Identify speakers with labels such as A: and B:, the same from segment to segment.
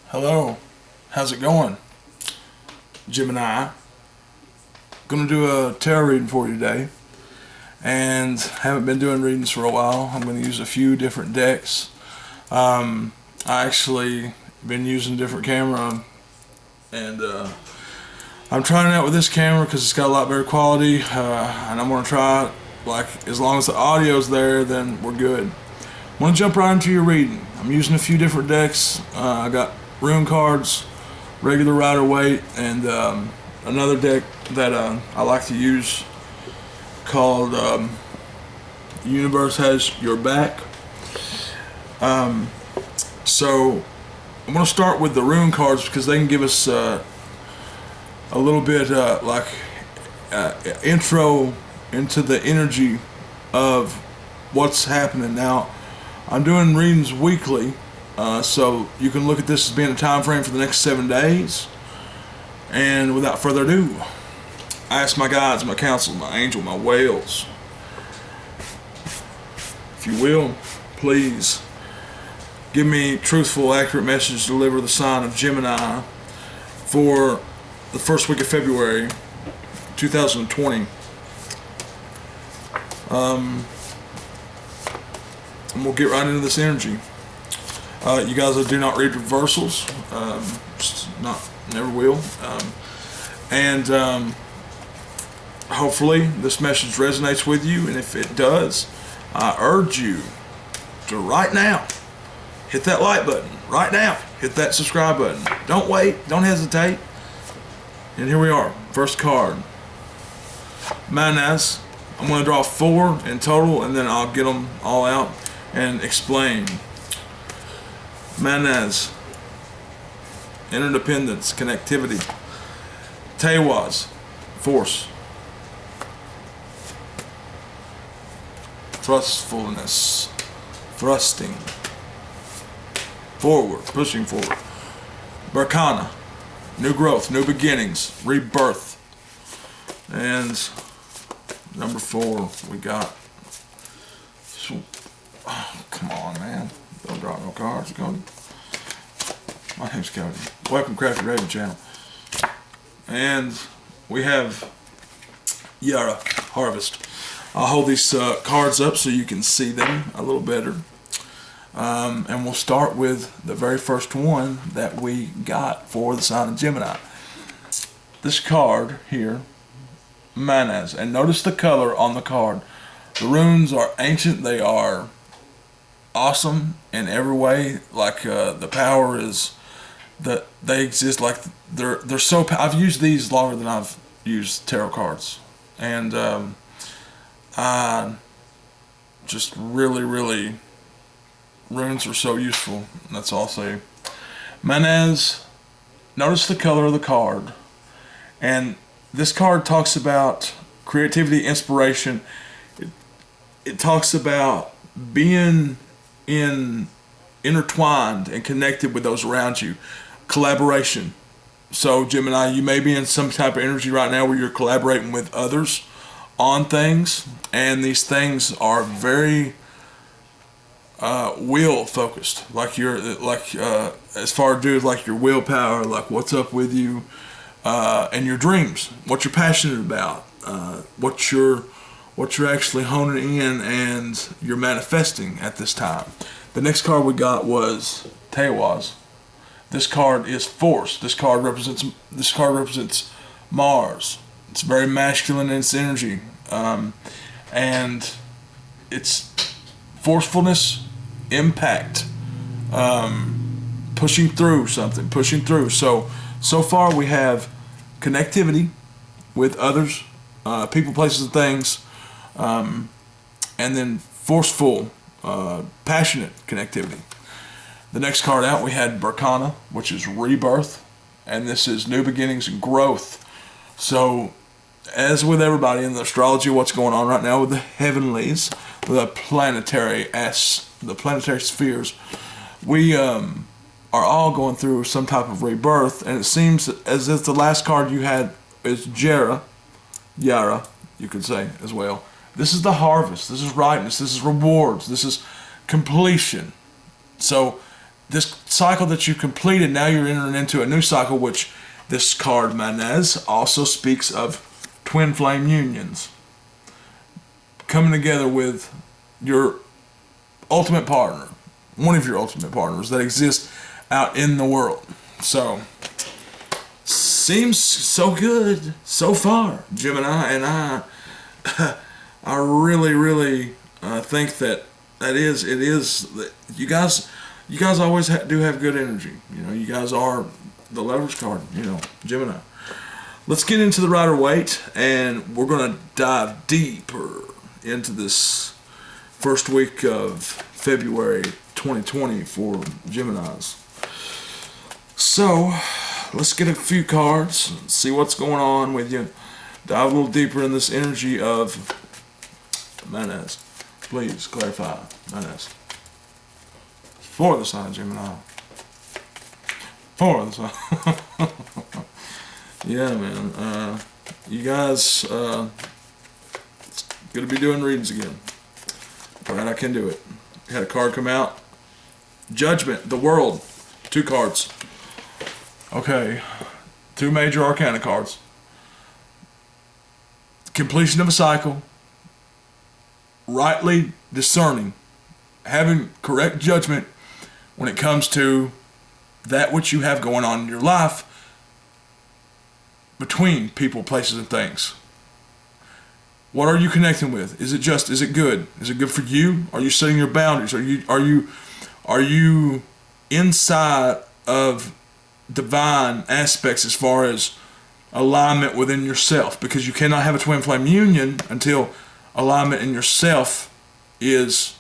A: Hello, how's it going? Gemini. Gonna do a tarot reading for you today, and haven't been doing readings for a while. I'm gonna use a few different decks. I actually been using a different camera, and I'm trying it out with this camera because it's got a lot better quality, and I'm gonna try it. Like, as long as the audio's there, then we're good. I'm gonna jump right into your reading. I'm using a few different decks. I got rune cards, regular Rider-Waite, and another deck that I like to use called Universe Has Your Back. So I'm going to start with the rune cards because they can give us a little bit intro into the energy of what's happening. Now, I'm doing readings weekly, so you can look at this as being a time frame for the next 7 days. And without further ado, I ask my guides, my counsel, my angel, my whales, if you will, please give me truthful, accurate message to deliver the sign of Gemini for the first week of February 2020. And we'll get right into this energy. You guys, I do not read reversals. Never will. Hopefully this message resonates with you, and if it does, I urge you to right now hit that like button. Right now, hit that subscribe button. Don't wait. Don't hesitate. And here we are. First card. Manas. I'm going to draw 4 in total, and then I'll get them all out and explain. Manas. Interdependence, connectivity. Tewaz, force. Thrustfulness, thrusting. Forward, pushing forward. Barkana, new growth, new beginnings, rebirth. And number 4, we got. Oh, come on, man. Don't drop no cards, Cody. My name's Cody. Welcome, Crafty Raven channel. And we have Yara, Harvest. I'll hold these cards up so you can see them a little better. And we'll start with the very first one that we got for the sign of Gemini. This card here, Manas. And notice the color on the card. The runes are ancient. They are awesome in every way. Like the power is that they exist. Like they're so. I've used these longer than I've used tarot cards, and I just really runes are so useful. That's all I'll say. Manas. Notice the color of the card, and this card talks about creativity, inspiration. It talks about being intertwined and connected with those around you. Collaboration. So Gemini, you may be in some type of energy right now where you're collaborating with others on things, and these things are very will focused. Like you're as far to do with like your willpower, like what's up with you, and your dreams, what you're passionate about, what you're actually honing in and you're manifesting at this time. The next card we got was Tewaz. This card is force. This card represents Mars. It's very masculine in its energy, and it's forcefulness, impact, pushing through something, pushing through. So far we have connectivity with others, people, places, and things, and then forceful, passionate connectivity. The next card out we had Barkana, which is rebirth, and this is new beginnings and growth. So, as with everybody in the astrology, what's going on right now with the heavenlies, the planetary spheres, we are all going through some type of rebirth, and it seems as if the last card you had is Yara, you could say as well. This is the harvest. This is rightness. This is rewards. This is completion. So this cycle that you completed, now you're entering into a new cycle, which this card, Manez, also speaks of twin flame unions. Coming together with your ultimate partner, one of your ultimate partners that exist out in the world. So, seems so good so far, Gemini, and I really think that it is you guys always do have good energy. You know, you guys are the leverage card, you know, Gemini. Let's get into the Rider-Waite, and we're going to dive deeper into this first week of February 2020 for Geminis. So, let's get a few cards, see what's going on with you. Dive a little deeper in this energy of Manez. Please clarify, Manez. For the sign, Gemini. For the sign. Yeah, man. You guys gonna be doing readings again. Alright, I can do it. Had a card come out. Judgment, the World. 2 cards. Okay. 2 major arcana cards. Completion of a cycle. Rightly discerning. Having correct judgment when it comes to that which you have going on in your life between people, places, and things. What are you connecting with? Is it good? Is it good for you? Are you setting your boundaries? Are you inside of divine aspects as far as alignment within yourself? Because you cannot have a twin flame union until alignment in yourself is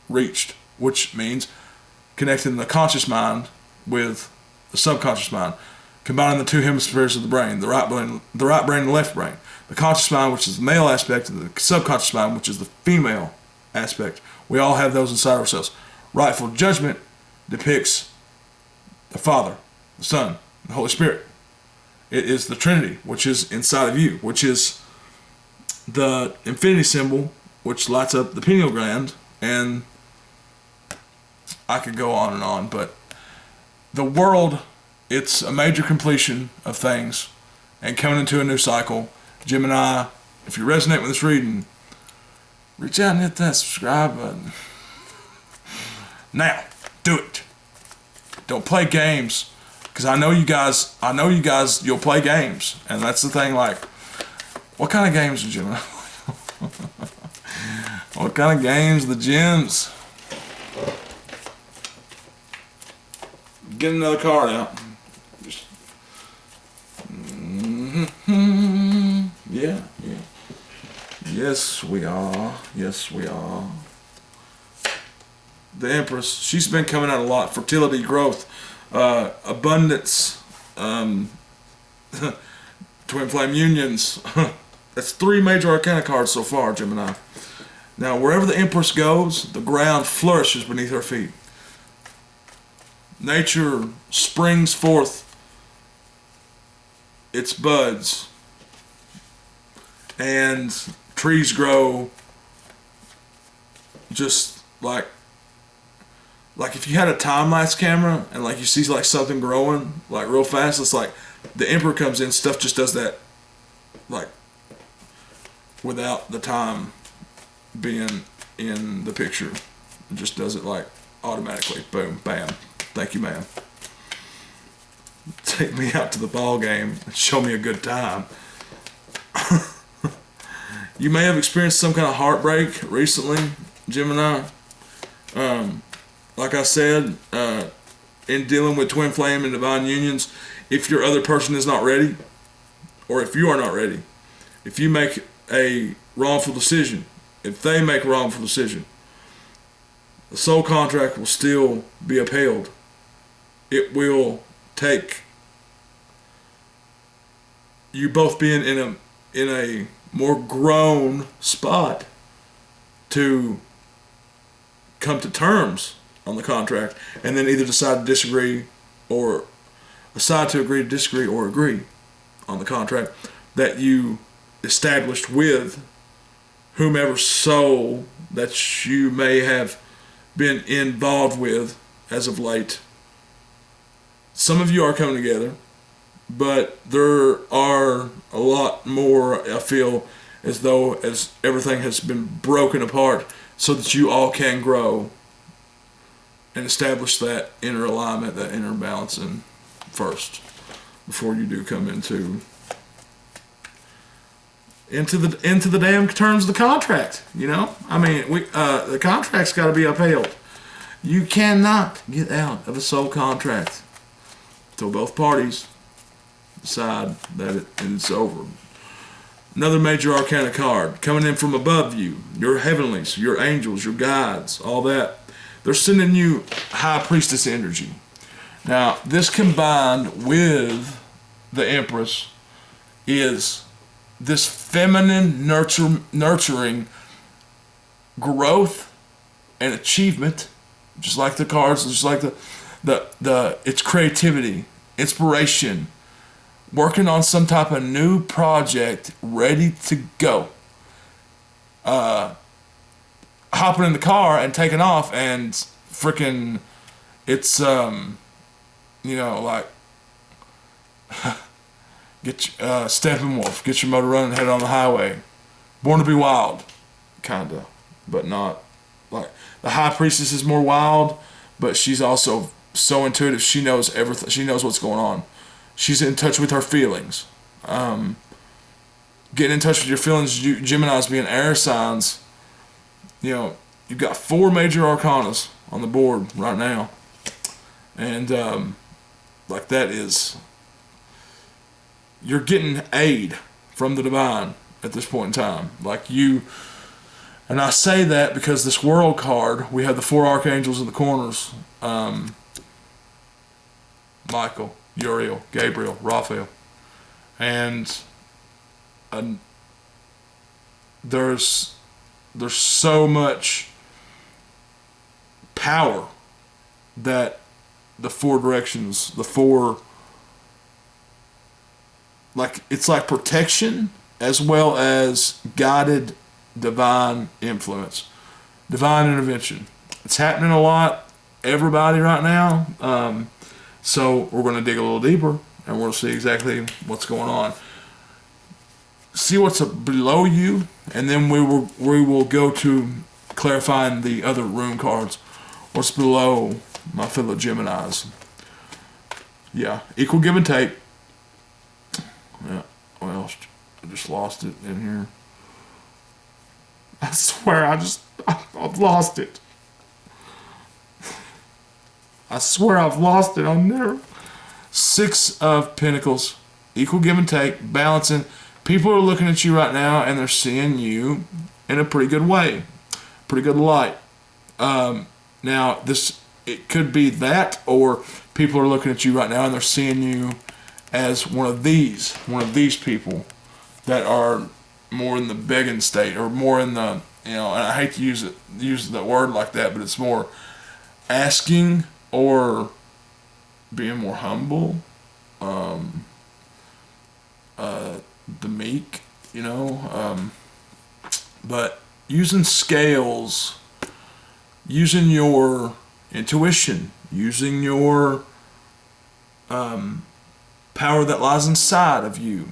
A: reached, which means connecting the conscious mind with the subconscious mind, combining the 2 hemispheres of the brain, the right brain and the left brain, the conscious mind, which is the male aspect, and the subconscious mind, which is the female aspect. We all have those inside ourselves. Rightful judgment depicts the Father, the Son, the Holy Spirit. It is the Trinity, which is inside of you, which is the infinity symbol, which lights up the pineal gland, and I could go on, but the world, it's a major completion of things and coming into a new cycle. Gemini, if you resonate with this reading, reach out and hit that subscribe button. Now, do it. Don't play games, because I know you guys, you'll play games, and that's the thing, like, what kind of games are Gemini? What kind of games? The gems. Get another card out. Yeah. Yes, we are. The Empress. She's been coming out a lot. Fertility, growth, abundance, twin flame unions. That's 3 major arcana cards so far, Gemini. Now, wherever the Empress goes, the ground flourishes beneath her feet. Nature springs forth its buds, and trees grow just like if you had a time-lapse camera and like you see like something growing like real fast, it's like the Emperor comes in, stuff just does that like without the time being in the picture. It just does it like automatically. Boom, bam. Thank you, ma'am. Take me out to the ball game and show me a good time. You may have experienced some kind of heartbreak recently, Gemini. Like I said, in dealing with twin flame and divine unions, if your other person is not ready, or if you are not ready, if you make a wrongful decision, if they make a wrongful decision, the soul contract will still be upheld. It will take you both being in a more grown spot to come to terms on the contract, and then either decide to disagree, or decide to agree to disagree, or agree on the contract that you established with whomever soul that you may have been involved with as of late. Some of you are coming together, but there are a lot more, I feel, as though as everything has been broken apart so that you all can grow and establish that inner alignment, that inner balancing first before you do come into the damn terms of the contract. You know, I mean, the contract's got to be upheld. You cannot get out of a soul contract until both parties decide that it's over. Another major arcana card coming in from above you, your heavenlies, your angels, your guides, all that. They're sending you high priestess energy. Now, this combined with the Empress is this feminine nurturing growth and achievement, just like the cards, just like it's creativity, inspiration, working on some type of new project, ready to go. Hopping in the car and taking off, and freaking, it's like get Steppenwolf, get your motor running, head on the highway. Born to be wild, kinda, but not like the High Priestess is more wild, but she's also so intuitive. She knows everything. She knows what's going on. She's in touch with her feelings. Getting in touch with your feelings, Geminis being air signs, you've got 4 major arcanas on the board right now. And that is, you're getting aid from the divine at this point in time. And I say that because this world card, we have the 4 archangels in the corners. Michael, Uriel, Gabriel, Raphael. And there's so much power that the 4 directions, it's like protection as well as guided divine influence, divine intervention. It's happening a lot, everybody right now. So we're going to dig a little deeper and we'll see exactly what's going on. See what's below you, and then we will go to clarifying the other rune cards. What's below my fellow Geminis? Yeah, equal give and take. Yeah, well, I just lost it in here. I swear, I've lost it. I swear I've lost it. I'm there. 6 of Pentacles, equal give and take, balancing. People are looking at you right now and they're seeing you in a pretty good way, pretty good light. Now, it could be that, or people are looking at you right now and they're seeing you as one of these people that are more in the begging state, or more in the, and I hate to use the word like that, but it's more asking or being more humble, the meek, but using scales, using your intuition, using your power that lies inside of you.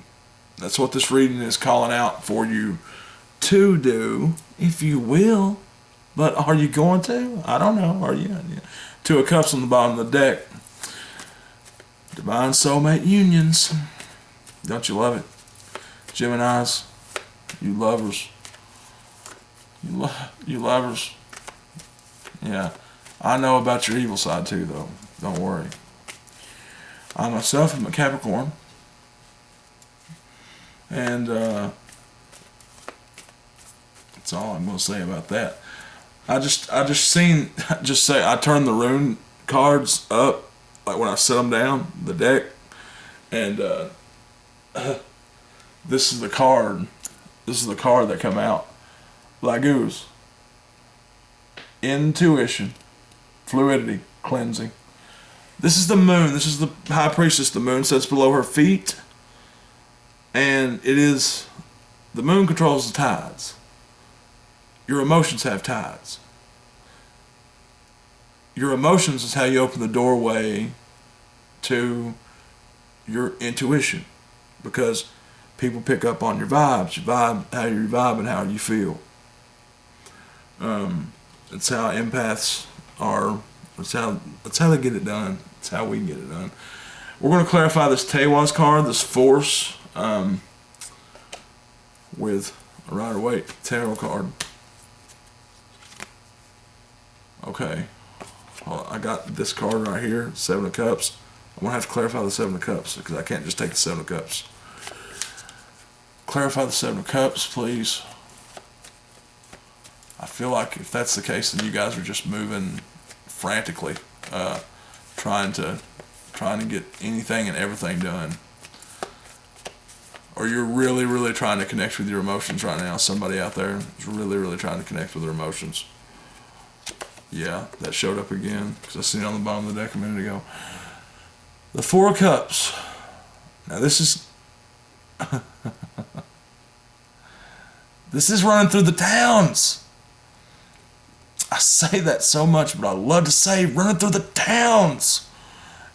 A: That's what this reading is calling out for you to do, if you will. But are you going to? I don't know. Are you? 2 of Cups on the bottom of the deck. Divine soulmate unions. Don't you love it? Geminis, you lovers. You lovers. Yeah. I know about your evil side too, though. Don't worry. I myself am a Capricorn. And that's all I'm going to say about that. I turned the rune cards up, like when I set them down, the deck, and this is the card that come out. Laguz. Intuition. Fluidity. Cleansing. This is the moon. This is the High Priestess. The moon sits below her feet. And the moon controls the tides. Your emotions have tides. your emotions is how you open the doorway to your intuition, because people pick up on your vibes, how you vibe and how you feel. It's how empaths are. It's how they get it done. It's how we get it done. We're going to clarify this Tewaz card, this Force, with a Rider-Waite tarot card. Okay, well, I got this card right here, Seven of Cups. I'm going to have to clarify the Seven of Cups because I can't just take the Seven of Cups. Clarify the Seven of Cups, please. I feel like if that's the case, then you guys are just moving frantically, trying to get anything and everything done. Or you're really, really trying to connect with your emotions right now. Somebody out there is really, really trying to connect with their emotions. Yeah, that showed up again because I seen it on the bottom of the deck a minute ago. The Four of Cups. Now this is this is running through the towns. I say that so much, but I love to say running through the towns.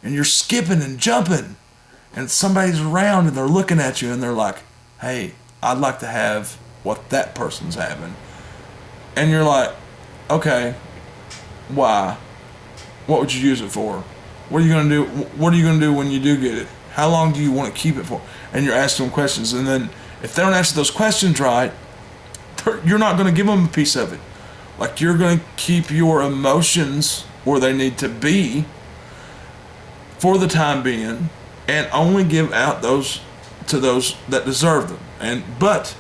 A: And you're skipping and jumping. And somebody's around and they're looking at you and they're like, hey, I'd like to have what that person's having. And you're like, okay, why? What would you use it for? What are you going to do? What are you going to do when you do get it? How long do you want to keep it for? And you're asking them questions. And then if they don't answer those questions right, you're not going to give them a piece of it. Like, you're going to keep your emotions where they need to be for the time being, and only give out those to those that deserve them. But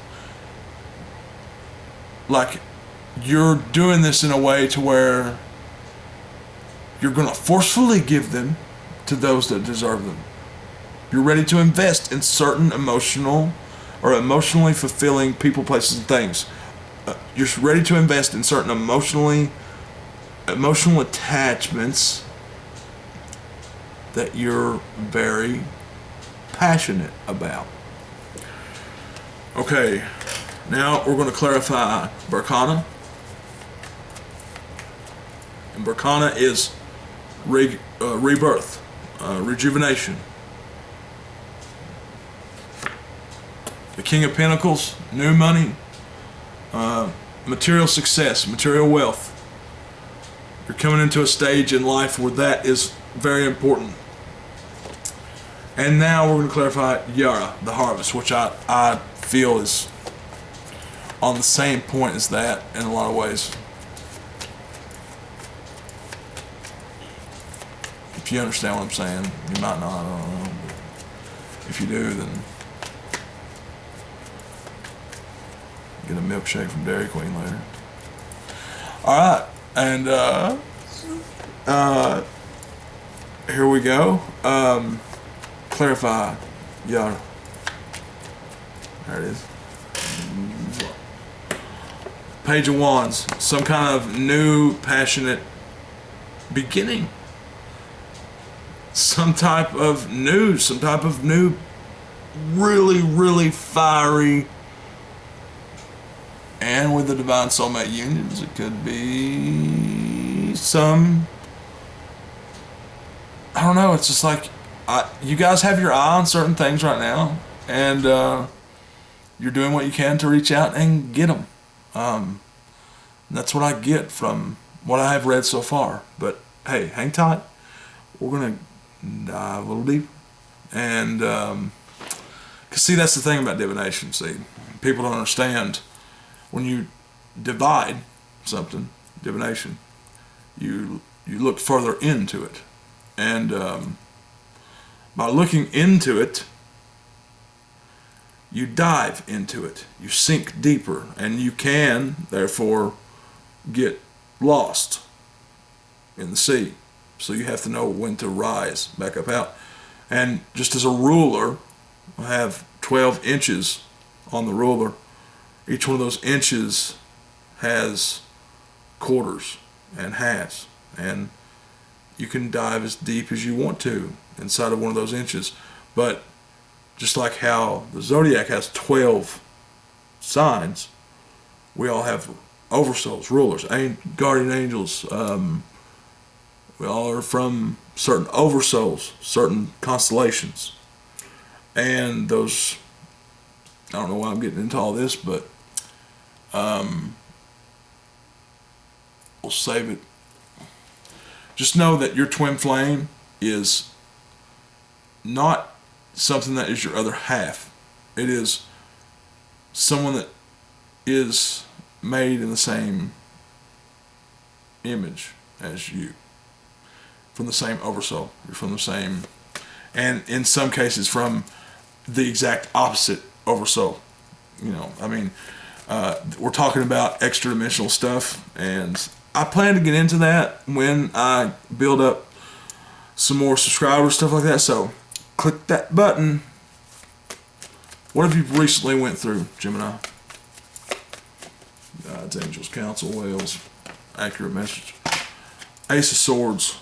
A: like, you're doing this in a way to where you're going to forcefully give them to those that deserve them. You're ready to invest in certain emotional or emotionally fulfilling people, places, and things. You're ready to invest in certain emotional attachments that you're very passionate about. Okay, now we're going to clarify Berkana. And Berkana is rebirth, rejuvenation. The King of Pentacles, new money, material success, material wealth. You're coming into a stage in life where that is very important. And now we're going to clarify Yara, the harvest, which I feel is on the same point as that in a lot of ways. If you understand what I'm saying, you might not, I don't know. But if you do, then get a milkshake from Dairy Queen later. Alright, and here we go. Clarify Yara. There it is. Page of Wands. Some kind of new, passionate beginning. Some type of news. Some type of new, really, really fiery. And with the Divine Soulmate Unions, it could be some, I don't know, it's just like, you guys have your eye on certain things right now, and you're doing what you can to reach out and get them. That's what I get from what I have read so far. But hey, hang tight. We're going to dive a little deep. And, because see, that's the thing about divination. See, people don't understand. When you divide something, divination, you look further into it. And by looking into it, you dive into it. You sink deeper, and you can, therefore, get lost in the sea. So you have to know when to rise back up out. And just as a ruler, I have 12 inches on the ruler. Each one of those inches has quarters and halves, and you can dive as deep as you want to inside of one of those inches. But just like how the zodiac has 12 signs, we all have oversouls, rulers, guardian angels, We all are from certain oversouls, certain constellations. And those, I don't know why I'm getting into all this, but we'll save it. Just know that your twin flame is not something that is your other half. It is someone that is made in the same image as you, from the same oversoul. You're from the same, and in some cases from the exact opposite oversoul. You know, I mean, we're talking about extra dimensional stuff, and I plan to get into that when I build up some more subscribers, stuff like that. So click that button. What have you recently went through, Gemini? Gods, angels, council, whales, accurate message. Ace of Swords.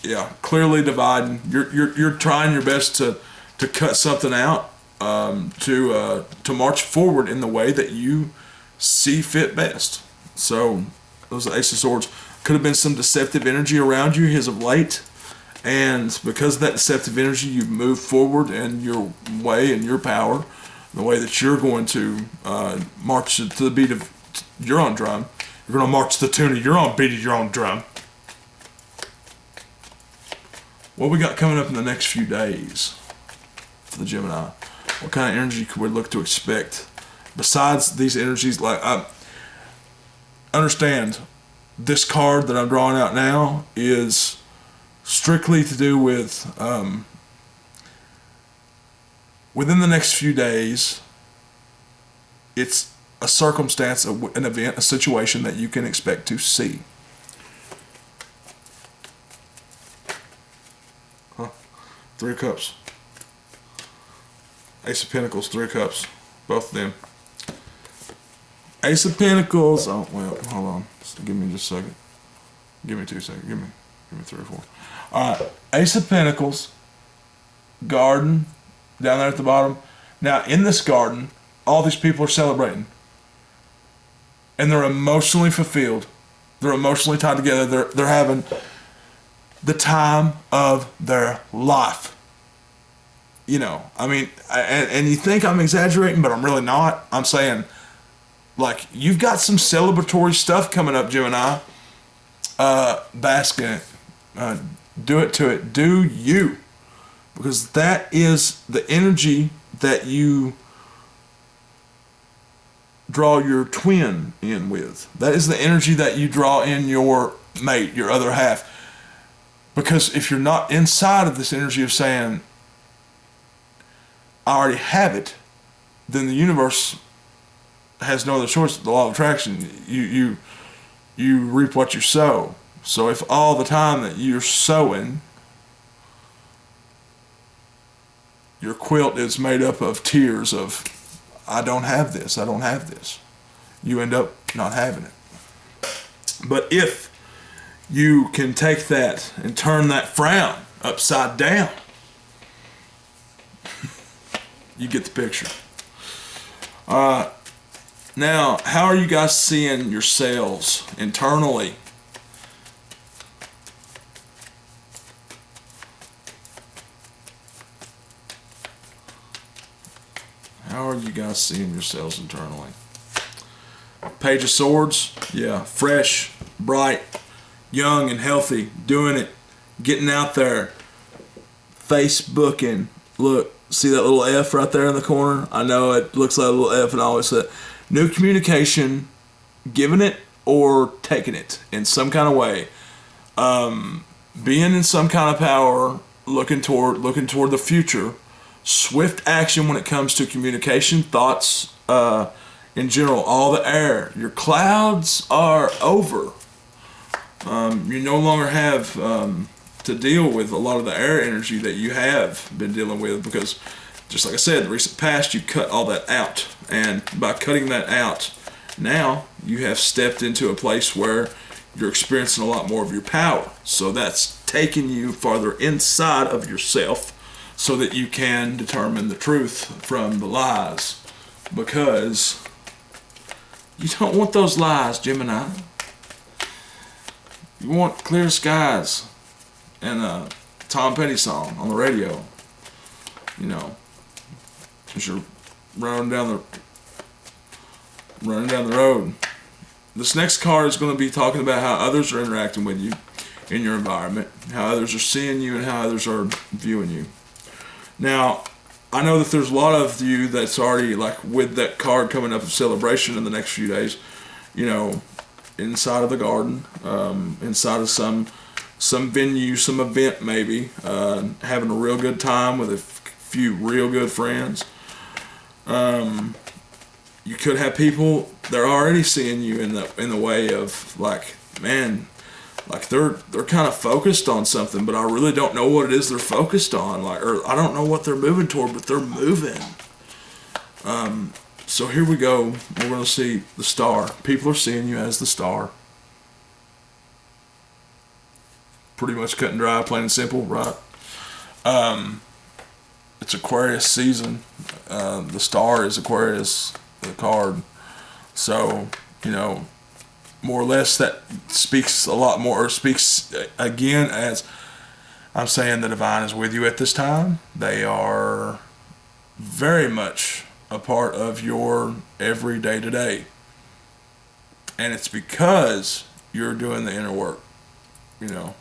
A: Yeah, clearly dividing. You're trying your best to cut something out, to march forward in the way that you see fit best. So those Ace of Swords. Could have been some deceptive energy around you as of late, and because of that deceptive energy, you've moved forward in your way and your power, the way that you're going to march to the beat of your own drum. You're going to march to the tune of your own beat of your own drum. What we got coming up in the next few days for the Gemini? What kind of energy could we look to expect? Besides these energies, like understand, this card that I'm drawing out now is strictly to do with within the next few days. It's a circumstance, an event, a situation that you can expect to see. Three of Cups. Ace of Pentacles, Three of Cups. Both of them. Ace of Pentacles. Oh, well, hold on. Give me just a second. Give me 2 seconds. Give me 3 or 4. Alright. Ace of Pentacles. Garden. Down there at the bottom. Now, in this garden, all these people are celebrating. And they're emotionally fulfilled. They're emotionally tied together. They're having the time of their life. You know, I mean, and you think I'm exaggerating, but I'm really not. I'm saying, like, you've got some celebratory stuff coming up, Gemini. Bask in it. Do it to it. Do you. Because that is the energy that you draw your twin in with. That is the energy that you draw in your mate, your other half. Because if you're not inside of this energy of saying, I already have it, then the universe has no other choice. The law of attraction, you reap what you sow. So if all the time that you're sowing, your quilt is made up of tears of, I don't have this, I don't have this, you end up not having it. But if you can take that and turn that frown upside down, you get the picture. Now, how are you guys seeing yourselves internally? How are you guys seeing yourselves internally? Page of Swords, yeah, fresh, bright, young and healthy, doing it, getting out there, Facebooking. Look, see that little F right there in the corner? I know it looks like a little F, and I always say, new communication, giving it or taking it in some kind of way. Being in some kind of power, looking toward the future. Swift action when it comes to communication, thoughts, in general, all the air. Your clouds are over. You no longer have to deal with a lot of the air energy that you have been dealing with, because, just like I said, the recent past, you cut all that out. And by cutting that out, now you have stepped into a place where you're experiencing a lot more of your power. So that's taking you farther inside of yourself so that you can determine the truth from the lies. Because you don't want those lies, Gemini. You want clear skies. and a Tom Petty song on the radio. You know, as you're running down the road. This next card is going to be talking about how others are interacting with you in your environment, how others are seeing you, and how others are viewing you. Now, I know that there's a lot of you that's already, like, with that card coming up of celebration in the next few days, you know, inside of the garden, inside of some venue, some event maybe, having a real good time with a few real good friends. You could have people that are already seeing you in the way of, like, man, like they're kind of focused on something, but I really don't know what it is they're focused on, like, or I don't know what they're moving toward, but they're moving. So here we go. We're going to see the star. People are seeing you as the star. Pretty much cut and dry, plain and simple, right? It's Aquarius season. The star is Aquarius, the card. So, you know, more or less that speaks a lot more, or speaks again as I'm saying the divine is with you at this time. They are very much a part of your everyday today. And it's because you're doing the inner work, you know.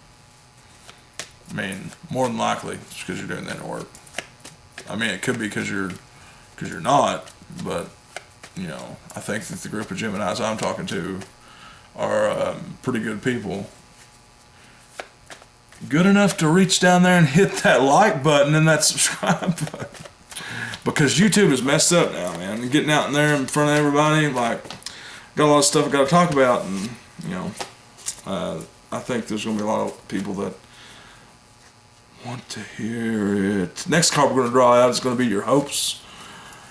A: I mean, more than likely it's because you're doing the inner work. I mean, it could be because you're not, but, you know, I think that the group of Geminis I'm talking to are pretty good people. Good enough to reach down there and hit that like button and that subscribe button. Because YouTube is messed up now, man. And getting out in there in front of everybody, like, got a lot of stuff I got to talk about, and, you know, I think there's going to be a lot of people that want to hear it. Next card we're going to draw out is going to be your hopes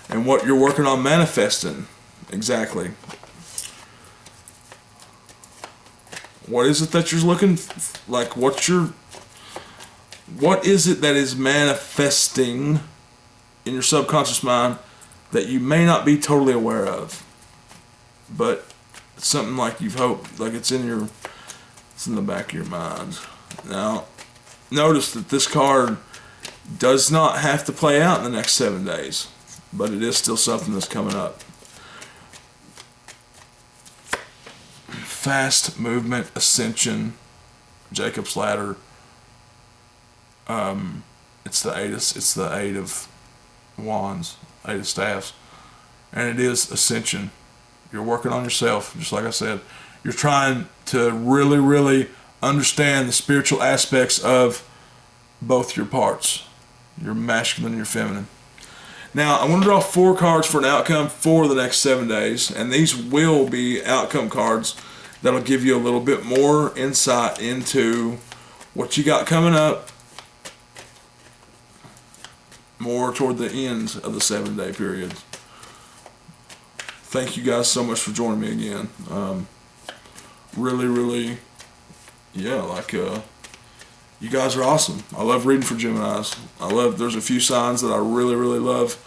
A: and what you're working on manifesting. Exactly. What is it that you're looking like? What is it that is manifesting in your subconscious mind that you may not be totally aware of, but it's something like you've hoped, like it's in the back of your mind. Now, notice that this card does not have to play out in the next 7 days, but it is still something that's coming up. Fast movement, ascension, Jacob's ladder. It's the eight of wands, eight of staffs, and it is ascension. You're working on yourself, just like I said. You're trying to really, really understand the spiritual aspects of both your parts, your masculine and your feminine. Now, I want to draw 4 cards for an outcome for the next 7 days, and these will be outcome cards that'll give you a little bit more insight into what you got coming up, more toward the end of the 7-day period. Thank you guys so much for joining me again. Really, really, yeah, like, you guys are awesome. I love reading for Geminis. There's a few signs that I really, really love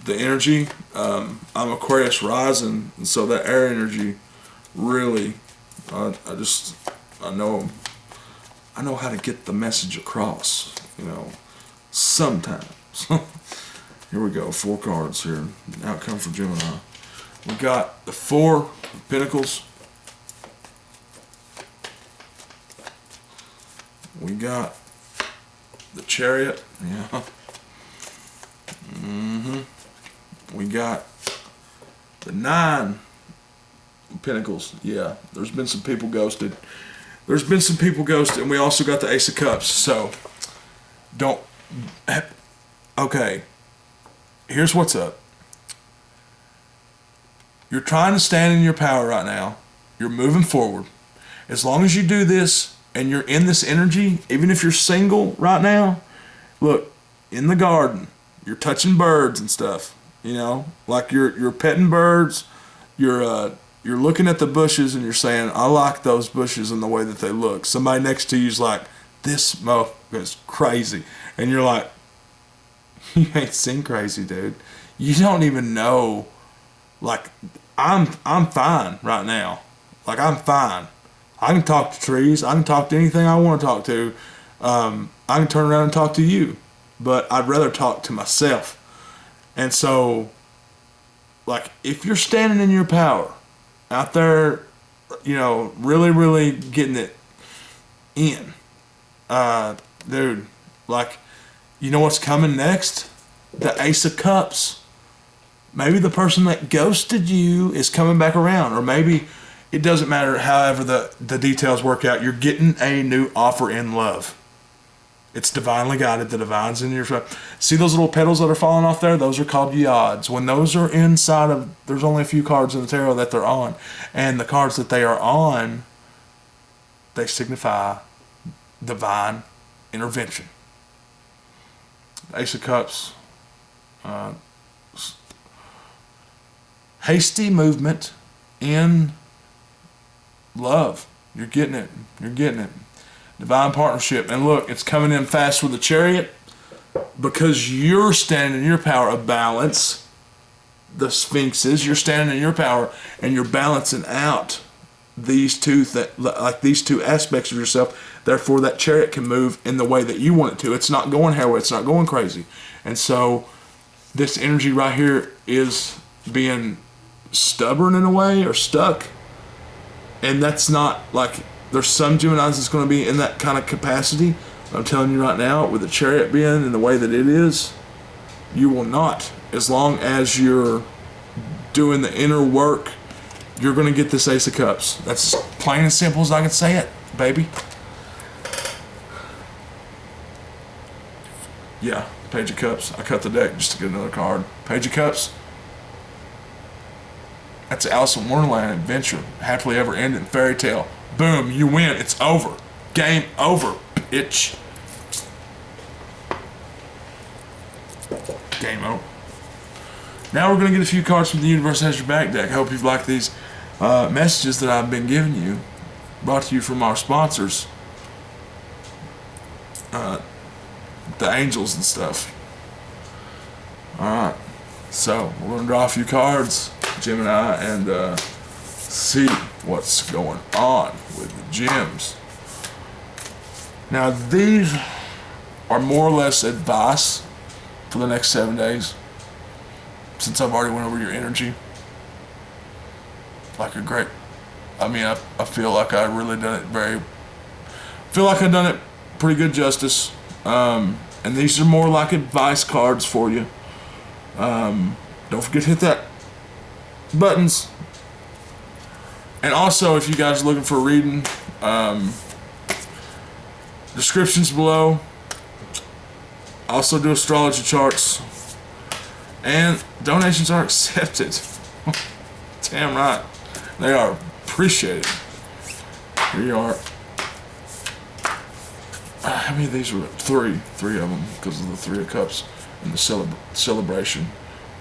A: the energy. I'm Aquarius rising, and so that air energy really, I know how to get the message across, you know, sometimes. Here we go, 4 cards here. Outcome for Gemini. We got the 4 of Pentacles. We got the Chariot. Yeah. We got the 9 of Pentacles. Yeah. There's been some people ghosted. And we also got the Ace of Cups. So, okay. Here's what's up. You're trying to stand in your power right now. You're moving forward. As long as you do this and you're in this energy, even if you're single right now, look, in the garden, you're touching birds and stuff, you know, like you're petting birds, you're looking at the bushes and you're saying, I like those bushes and the way that they look. Somebody next to you's like, this motherfucker is crazy. And you're like, you ain't seen crazy, dude. You don't even know. Like, I'm fine right now. Like, I'm fine. I can talk to trees. I can talk to anything I want to talk to. I can turn around and talk to you, but I'd rather talk to myself. And so, like, if you're standing in your power, out there, you know, really, really getting it in, dude, like, you know what's coming next? The Ace of Cups. Maybe the person that ghosted you is coming back around, or maybe it doesn't matter. However the details work out, you're getting a new offer in love. It's divinely guided. The divine's in your... See those little petals that are falling off there? Those are called yods. When those are inside of... There's only a few cards in the tarot that they're on. And the cards that they are on, they signify divine intervention. Ace of Cups. Hasty movement in love. You're getting it. You're getting it. Divine partnership. And look, it's coming in fast with the Chariot because you're standing in your power of balance. The Sphinxes, you're standing in your power and you're balancing out these two these two aspects of yourself. Therefore, that Chariot can move in the way that you want it to. It's not going haywire. It's not going crazy. And so this energy right here is being stubborn in a way, or stuck. And that's not like... There's some Geminis that's going to be in that kind of capacity. I'm telling you right now, with the Chariot being in the way that it is, you will not. As long as you're doing the inner work, you're going to get this Ace of Cups. That's as plain and simple as I can say it, baby. Yeah, Page of Cups. I cut the deck just to get another card. Page of Cups. That's Alice in Wonderland adventure. Happily ever ending fairy tale. Boom, you win. It's over. Game over, bitch. Game over. Now we're going to get a few cards from the Universe Has Your Back deck. I hope you've liked these messages that I've been giving you. Brought to you from our sponsors. The angels and stuff. Alright. So, we're going to draw a few cards, Gemini, and see what's going on with the gems. Now, these are more or less advice for the next 7 days, since I've already went over your energy. Like a great... I mean, I feel like I really done it feel like I've done it pretty good justice. And these are more like advice cards for you. Don't forget to hit that buttons. And also, if you guys are looking for a reading, descriptions below. I also do astrology charts. And donations are accepted. Damn right. They are appreciated. Here you are. How many of these were? Three of them, because of the Three of Cups and the celebration.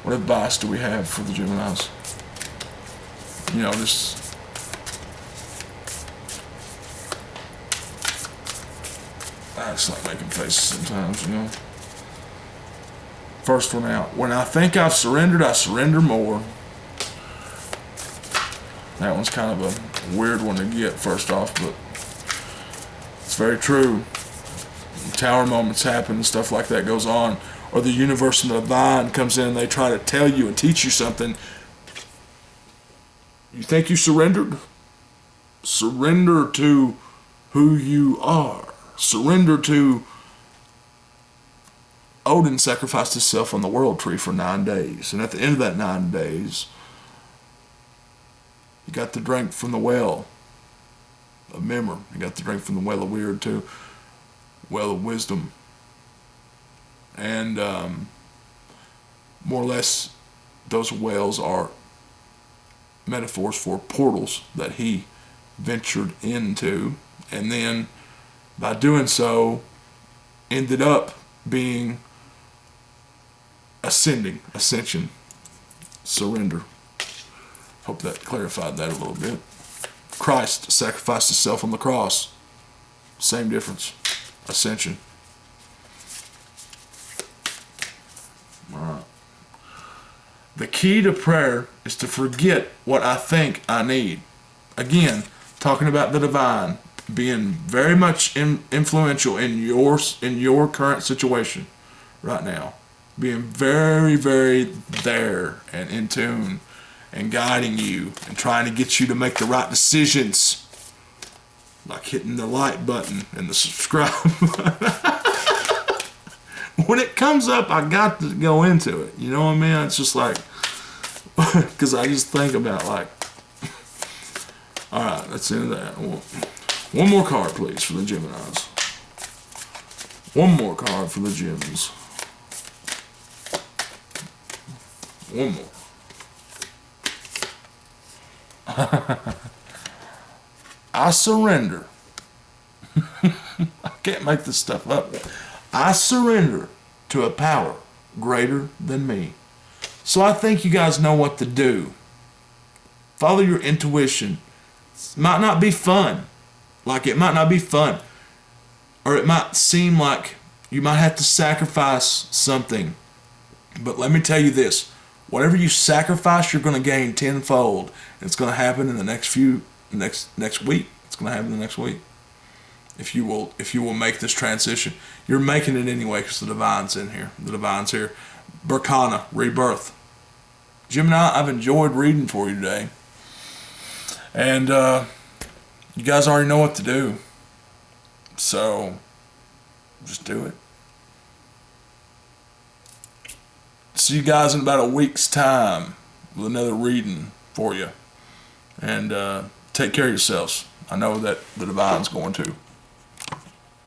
A: What advice do we have for the Geminis? You know, just... I just like making faces sometimes, you know. First one out. When I think I've surrendered, I surrender more. That one's kind of a weird one to get, first off, but it's very true. Tower moments happen and stuff like that goes on. Or the universe and the divine comes in and they try to tell you and teach you something. You think you surrendered? Surrender to who you are. Surrender to... Odin sacrificed himself on the world tree for 9 days. And at the end of that 9 days, he got to drink from the well of memory. He got to drink from the well of weird too. Well of wisdom. And more or less, those wells are metaphors for portals that he ventured into. And then, by doing so, ended up being ascension, surrender. Hope that clarified that a little bit. Christ sacrificed himself on the cross. Same difference. Ascension. Alright. The key to prayer is to forget what I think I need. Again, talking about the divine. being very much influential in your current situation right now, being very, very there and in tune and guiding you and trying to get you to make the right decisions, like hitting the like button and the subscribe button. When it comes up, I got to go into it. You know what I mean? It's just like, because I just think about like, all right, that's the end of that. One more card, please, for the Geminis. One more card for the Gems. One more. I surrender. I can't make this stuff up. I surrender to a power greater than me. So I think you guys know what to do. Follow your intuition. It might not be fun. Like, it might not be fun. Or it might seem like you might have to sacrifice something. But let me tell you this. Whatever you sacrifice, you're going to gain tenfold. It's going to happen in the next week. It's going to happen the next week. If you will make this transition. You're making it anyway because the Divine's in here. The Divine's here. Berkana, rebirth. Gemini, I've enjoyed reading for you today. And you guys already know what to do. So just do it. See you guys in about a week's time with another reading for you. And take care of yourselves. I know that the Divine's going to.